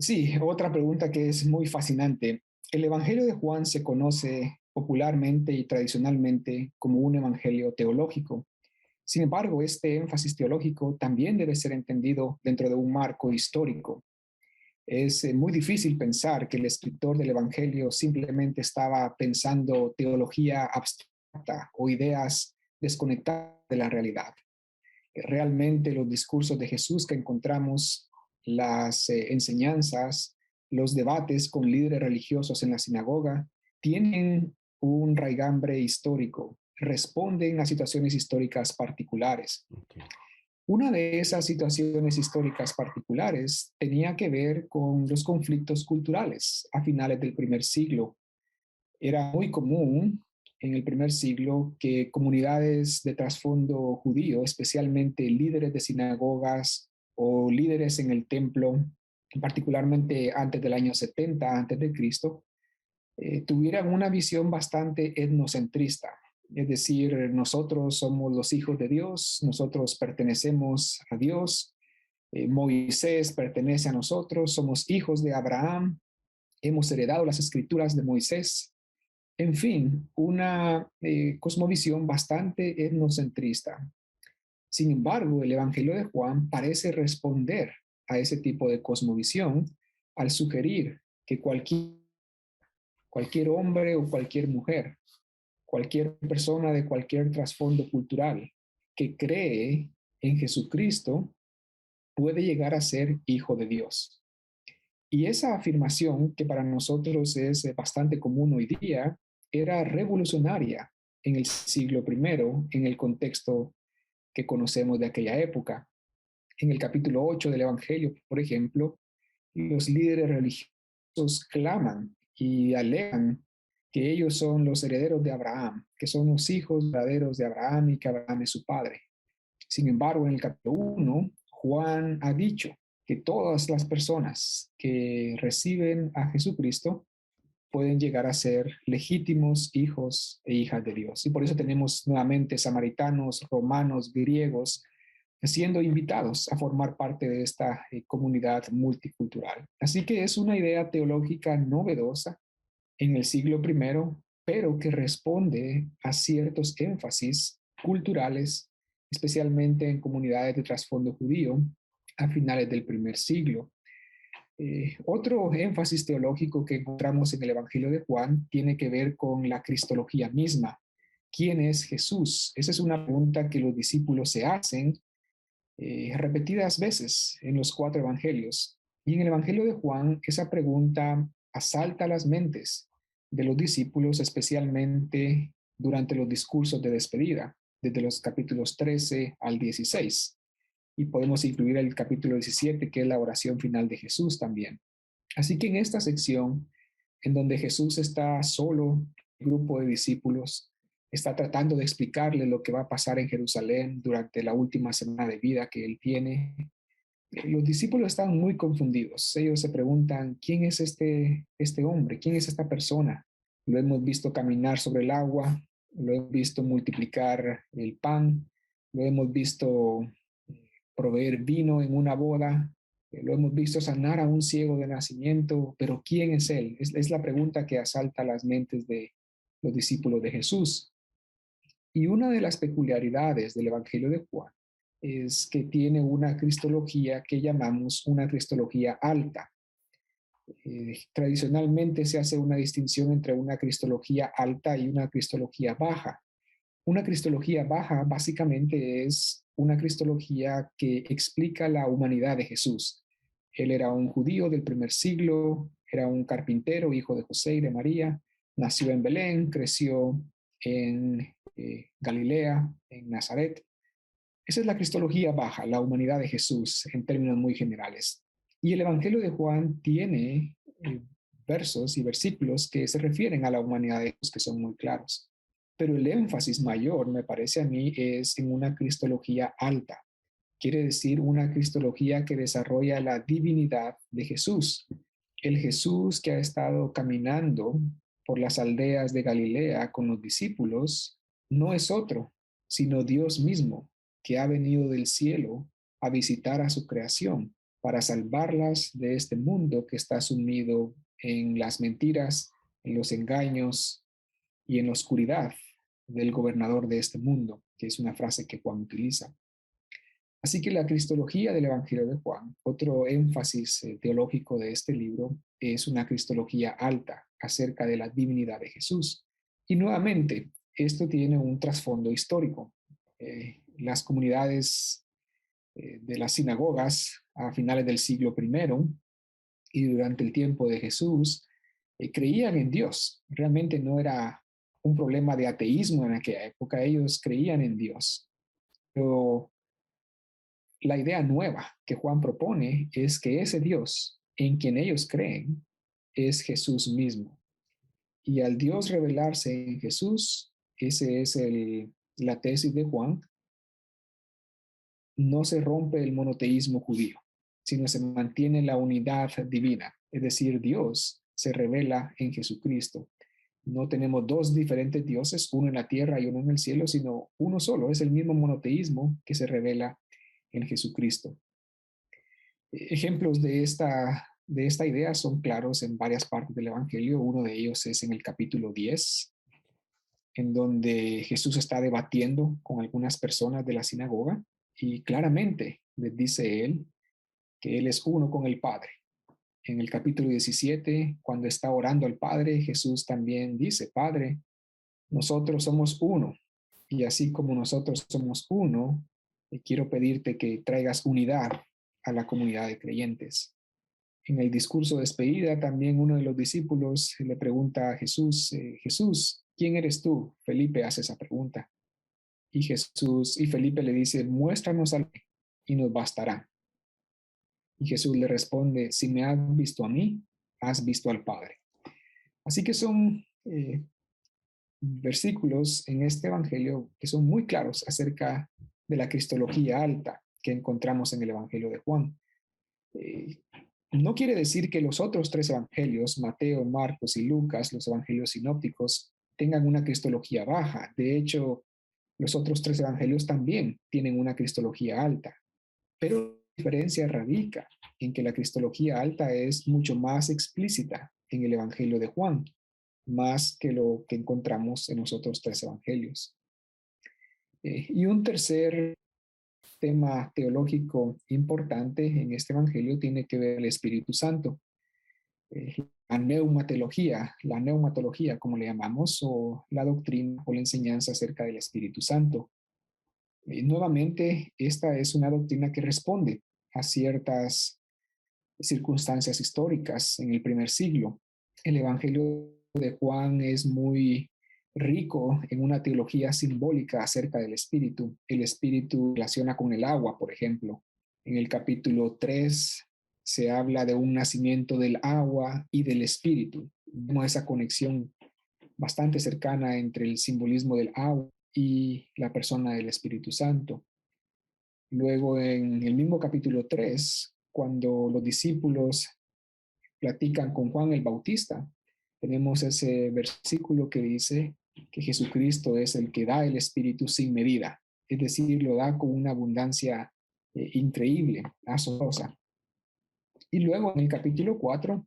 Sí, otra pregunta que es muy fascinante. El Evangelio de Juan se conoce popularmente y tradicionalmente como un evangelio teológico. Sin embargo, este énfasis teológico también debe ser entendido dentro de un marco histórico. Es muy difícil pensar que el escritor del Evangelio simplemente estaba pensando teología abstracta o ideas desconectadas de la realidad. Realmente los discursos de Jesús que encontramos, las enseñanzas, los debates con líderes religiosos en la sinagoga, tienen un raigambre histórico, responden a situaciones históricas particulares. Ok. Una de esas situaciones históricas particulares tenía que ver con los conflictos culturales a finales del primer siglo. Era muy común en el primer siglo que comunidades de trasfondo judío, especialmente líderes de sinagogas o líderes en el templo, particularmente antes del año 70 antes de Cristo, tuvieran una visión bastante etnocentrista. Es decir, nosotros somos los hijos de Dios, nosotros pertenecemos a Dios, Moisés pertenece a nosotros, somos hijos de Abraham, hemos heredado las escrituras de Moisés. En fin, una cosmovisión bastante etnocentrista. Sin embargo, el Evangelio de Juan parece responder a ese tipo de cosmovisión al sugerir que cualquier hombre o cualquier mujer, cualquier persona de cualquier trasfondo cultural que cree en Jesucristo puede llegar a ser hijo de Dios. Y esa afirmación, que para nosotros es bastante común hoy día, era revolucionaria en el siglo primero, en el contexto que conocemos de aquella época. En el capítulo 8 del Evangelio, por ejemplo, los líderes religiosos claman y alegan que ellos son los herederos de Abraham, que son los hijos verdaderos de Abraham y que Abraham es su padre. Sin embargo, en el capítulo 1, Juan ha dicho que todas las personas que reciben a Jesucristo pueden llegar a ser legítimos hijos e hijas de Dios. Y por eso tenemos nuevamente samaritanos, romanos, griegos, siendo invitados a formar parte de esta comunidad multicultural. Así que es una idea teológica novedosa en el siglo primero, pero que responde a ciertos énfasis culturales, especialmente en comunidades de trasfondo judío a finales del primer siglo. Otro énfasis teológico que encontramos en el Evangelio de Juan tiene que ver con la cristología misma. ¿Quién es Jesús? Esa es una pregunta que los discípulos se hacen repetidas veces en los cuatro evangelios. Y en el Evangelio de Juan, esa pregunta asalta las mentes de los discípulos, especialmente durante los discursos de despedida, desde los capítulos 13 al 16. Y podemos incluir el capítulo 17, que es la oración final de Jesús también. Así que en esta sección, en donde Jesús está solo, el grupo de discípulos está tratando de explicarle lo que va a pasar en Jerusalén durante la última semana de vida que él tiene. Los discípulos están muy confundidos. Ellos se preguntan, ¿quién es este hombre? ¿Quién es esta persona? Lo hemos visto caminar sobre el agua, lo hemos visto multiplicar el pan, lo hemos visto proveer vino en una boda, lo hemos visto sanar a un ciego de nacimiento, pero ¿quién es él? Es la pregunta que asalta las mentes de los discípulos de Jesús. Y una de las peculiaridades del Evangelio de Juan es que tiene una cristología que llamamos una cristología alta. Tradicionalmente se hace una distinción entre una cristología alta y una cristología baja. Una cristología baja básicamente es una cristología que explica la humanidad de Jesús. Él era un judío del primer siglo, era un carpintero, hijo de José y de María, nació en Belén, creció en Galilea, en Nazaret. Esa es la cristología baja, la humanidad de Jesús en términos muy generales. Y el Evangelio de Juan tiene versos y versículos que se refieren a la humanidad de Jesús que son muy claros. Pero el énfasis mayor, me parece a mí, es en una cristología alta. Quiere decir una cristología que desarrolla la divinidad de Jesús. El Jesús que ha estado caminando por las aldeas de Galilea con los discípulos no es otro, sino Dios mismo, que ha venido del cielo a visitar a su creación. para salvarlas de este mundo que está sumido en las mentiras, en los engaños y en la oscuridad del gobernador de este mundo, que es una frase que Juan utiliza. Así que la cristología del Evangelio de Juan, otro énfasis teológico de este libro, es una cristología alta acerca de la divinidad de Jesús. Y nuevamente, esto tiene un trasfondo histórico. Las comunidades de las sinagogas a finales del siglo I y durante el tiempo de Jesús creían en Dios. Realmente no era un problema de ateísmo en aquella época, ellos creían en Dios. Pero la idea nueva que Juan propone es que ese Dios en quien ellos creen es Jesús mismo. Y al Dios revelarse en Jesús, ese es la tesis de Juan, no se rompe el monoteísmo judío, sino se mantiene la unidad divina. Es decir, Dios se revela en Jesucristo. No tenemos dos diferentes dioses, uno en la tierra y uno en el cielo, sino uno solo. Es el mismo monoteísmo que se revela en Jesucristo. Ejemplos de esta idea son claros en varias partes del Evangelio. Uno de ellos es en el capítulo 10, en donde Jesús está debatiendo con algunas personas de la sinagoga y claramente les dice él que él es uno con el Padre. En el capítulo 17, cuando está orando al Padre, Jesús también dice, Padre, nosotros somos uno, y así como nosotros somos uno, quiero pedirte que traigas unidad a la comunidad de creyentes. En el discurso de despedida, también uno de los discípulos le pregunta a Jesús, Jesús, ¿quién eres tú? Felipe hace esa pregunta. Y Felipe le dice, muéstranos al Padre y nos bastará. Y Jesús le responde, si me has visto a mí, has visto al Padre. Así que son versículos en este Evangelio que son muy claros acerca de la cristología alta que encontramos en el Evangelio de Juan. Eh, no quiere decir que los otros tres evangelios, Mateo, Marcos y Lucas, los evangelios sinópticos, tengan una cristología baja. De hecho, los otros tres evangelios también tienen una cristología alta. Pero la diferencia radica en que la cristología alta es mucho más explícita en el Evangelio de Juan, más que lo que encontramos en los otros tres evangelios. Y un tercer tema teológico importante en este evangelio tiene que ver el Espíritu Santo. La neumatología, como le llamamos, o la doctrina o la enseñanza acerca del Espíritu Santo. Nuevamente, esta es una doctrina que responde a ciertas circunstancias históricas en el primer siglo. El Evangelio de Juan es muy rico en una teología simbólica acerca del Espíritu. El Espíritu relaciona con el agua, por ejemplo. En el capítulo 3 se habla de un nacimiento del agua y del Espíritu. Vemos esa conexión bastante cercana entre el simbolismo del agua y la persona del Espíritu Santo. Luego, en el mismo capítulo 3, cuando los discípulos platican con Juan el Bautista, tenemos ese versículo que dice que Jesucristo es el que da el Espíritu sin medida, es decir, lo da con una abundancia increíble, asombrosa. Y luego en el capítulo 4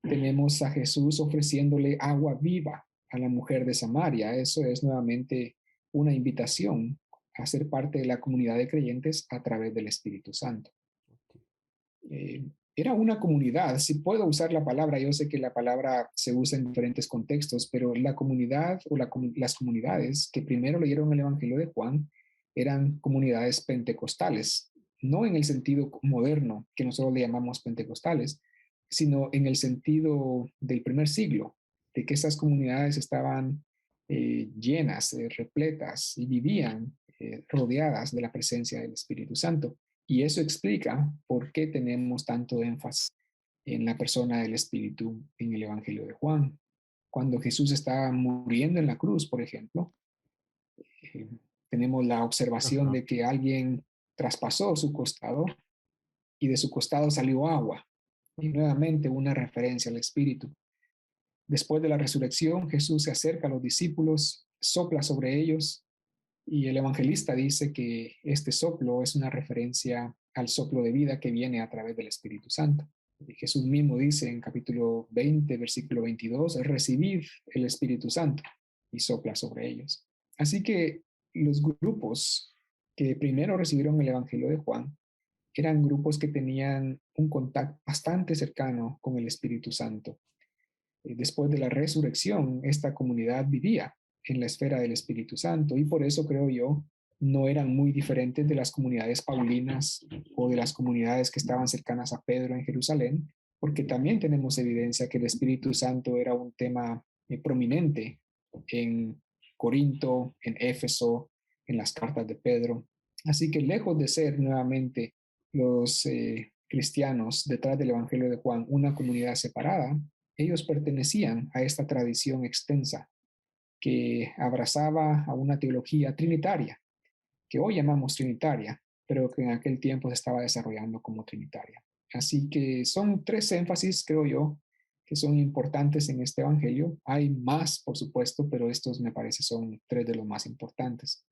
tenemos a Jesús ofreciéndole agua viva a la mujer de Samaria. Eso es nuevamente una invitación a ser parte de la comunidad de creyentes a través del Espíritu Santo. Era una comunidad, si puedo usar la palabra, yo sé que la palabra se usa en diferentes contextos, pero la comunidad o las comunidades que primero leyeron el Evangelio de Juan eran comunidades pentecostales, no en el sentido moderno que nosotros le llamamos pentecostales, sino en el sentido del primer siglo, de que esas comunidades estaban llenas, repletas y vivían rodeadas de la presencia del Espíritu Santo. Y eso explica por qué tenemos tanto énfasis en la persona del Espíritu en el Evangelio de Juan. Cuando Jesús estaba muriendo en la cruz, por ejemplo, eh, tenemos la observación de que alguien traspasó su costado y de su costado salió agua. Y nuevamente una referencia al Espíritu. Después de la resurrección, Jesús se acerca a los discípulos, sopla sobre ellos y el evangelista dice que este soplo es una referencia al soplo de vida que viene a través del Espíritu Santo. Jesús mismo dice en capítulo 20, versículo 22, recibid el Espíritu Santo y sopla sobre ellos. Así que los grupos que primero recibieron el Evangelio de Juan eran grupos que tenían un contacto bastante cercano con el Espíritu Santo. Después de la resurrección, esta comunidad vivía en la esfera del Espíritu Santo y por eso creo yo no eran muy diferentes de las comunidades paulinas o de las comunidades que estaban cercanas a Pedro en Jerusalén, porque también tenemos evidencia que el Espíritu Santo era un tema prominente en Corinto, en Éfeso, en las cartas de Pedro. Así que lejos de ser nuevamente los cristianos detrás del Evangelio de Juan una comunidad separada, ellos pertenecían a esta tradición extensa que abrazaba a una teología trinitaria, que hoy llamamos trinitaria, pero que en aquel tiempo se estaba desarrollando como trinitaria. Así que son tres énfasis, creo yo, que son importantes en este evangelio. Hay más, por supuesto, pero estos me parece son tres de los más importantes.